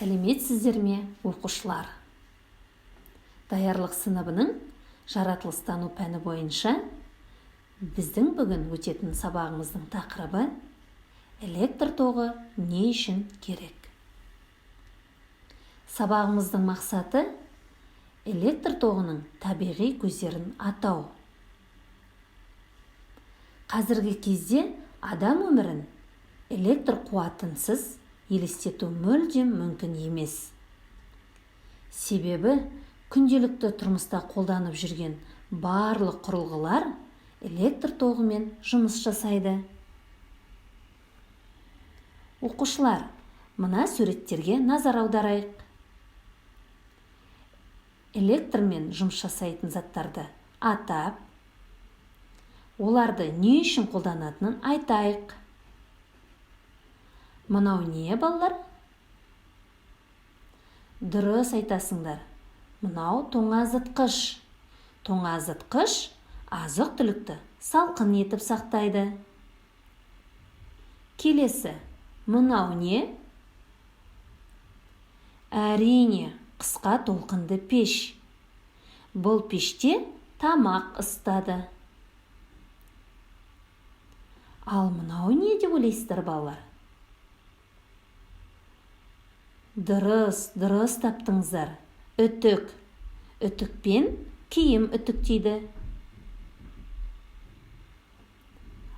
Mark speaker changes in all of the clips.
Speaker 1: Сәлеметсіздер ме, оқушылар? Даярлық сыныбының жаратылыстану пәні бойынша біздің бүгін өтетін сабағымыздың тақырыбы электр тоғы не үшін керек? Сабағымыздың мақсаты электр тоғының табиғи көздерін атау. Қазіргі кезде адам өмірін электр қуатынсыз елестету мүлдем мүмкін емес. Себебі күнделікті тұрмыста қолданып жүрген барлық құрылғылар электр тоғымен жұмыс жасайды. Оқушылар, мына суреттерге назар аударайық. Электрмен жұмыс жасайтын заттарды атап, оларды не үшін қолданатынын айтайық. Мынау не, балалар? Дұрыс айтасыңдар. Мынау тоңазытқыш. Тоңазытқыш азық-түлікті салқын етіп сақтайды. Келесі, мынау не? Әрине, қысқа толқынды пеш. Бұл пеште тамақ ысытады. Ал мынау не деп ойлайсыздар, балалар? Дұрыс таптыңыздар. Үтік. Үтікпен киім үтіктейді.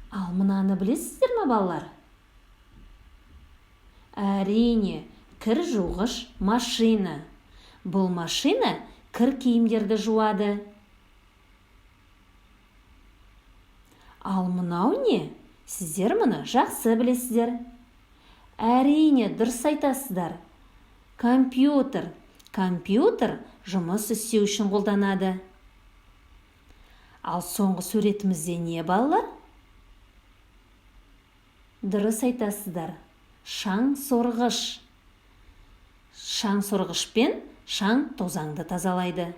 Speaker 1: Ал мынаны білесіздер ме, балалар? Әрине, кір жуғыш машина. Бұл машина кір киімдерді жуады. Ал мынау не? Сіздер мұны жақсы білесіздер. Әрине, дұрыс айтасыздар. Компьютер. Компьютер жұмыс істеу үшін қолданады. Ал соңғы суретімізде не, балалар? Дұрыс айтасыздар. Шаң сорғыш. Шаң сорғышпен шаң тозаңды тазалайды.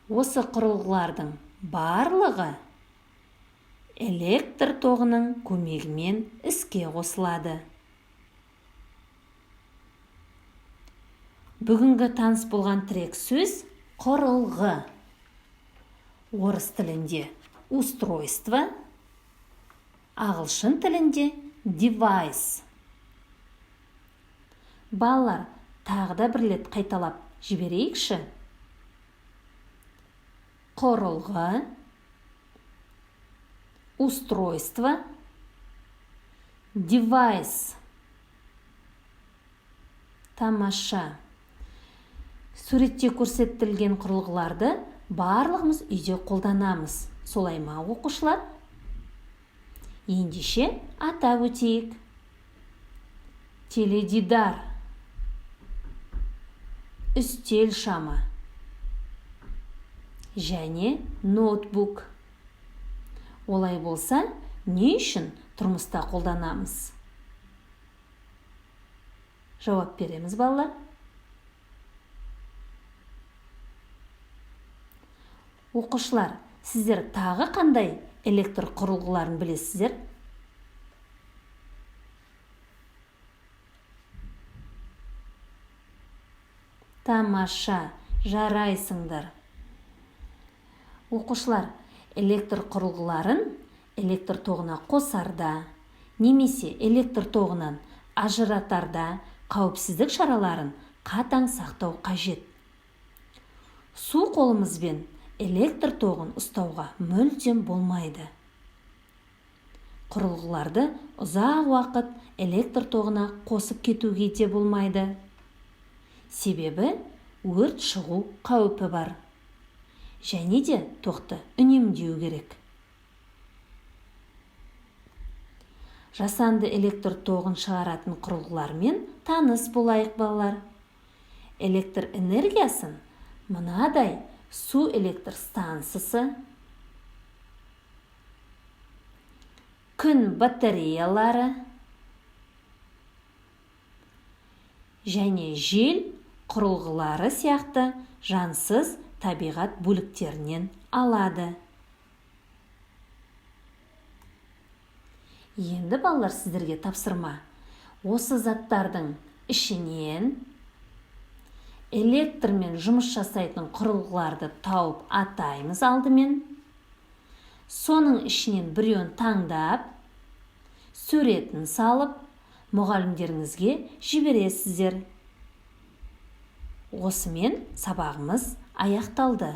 Speaker 1: Осы құрылғылардың барлығы электр тоғының көмегімен іске қосылады. Бүгінгі таныс болған тірек сөз құрылғы. Орыс тілінде устройство, ағылшын тілінде device. Балалар, тағы да бір рет қайталап жіберейікші. Құрылғы, устройство, device. Тамаша. Суретте көрсетілген құрылғыларды барлығымыз үйде қолданамыз. Солай ма, оқушылар? Ендеше атап өтейік. Теледидар, үстел шамы және ноутбук. Олай болса, не үшін тұрмыста қолданамыз? Жауап береміз, балалар. Оқушылар, сіздер тағы қандай электр құрылғыларын білесіздер? Тамаша, жарайсыңдар. Оқушылар, электр құрылғыларын электр тоғына қосарда, немесе электр тоғынан ажыратарда қауіпсіздік шараларын қатаң сақтау қажет. Су қолымызбен электр тоғын ұстауға мүлдем болмайды. Құрылғыларды ұзақ уақыт электр тоғына қосып кетуге де болмайды. Себебі өрт шығу қаупі бар. Және де тоқты үнемдеу керек. Жасанды электр тоғын шығаратын құрылғылармен таныс болайық, балалар. Электр энергиясын мынадай су электр станциясы, күн батареялары және жел құрылғылары сияқты жансыз табиғат бөліктерінен алады. Енді балалар, сіздерге тапсырма. Осы заттардың ішінен электрмен жұмыс жасайтын құрылғыларды тауып атаймыз алдымен. Соның ішінен біреуін таңдап, суретін салып, мұғалімдеріңізге жібересіздер. Осымен сабағымыз аяқталды.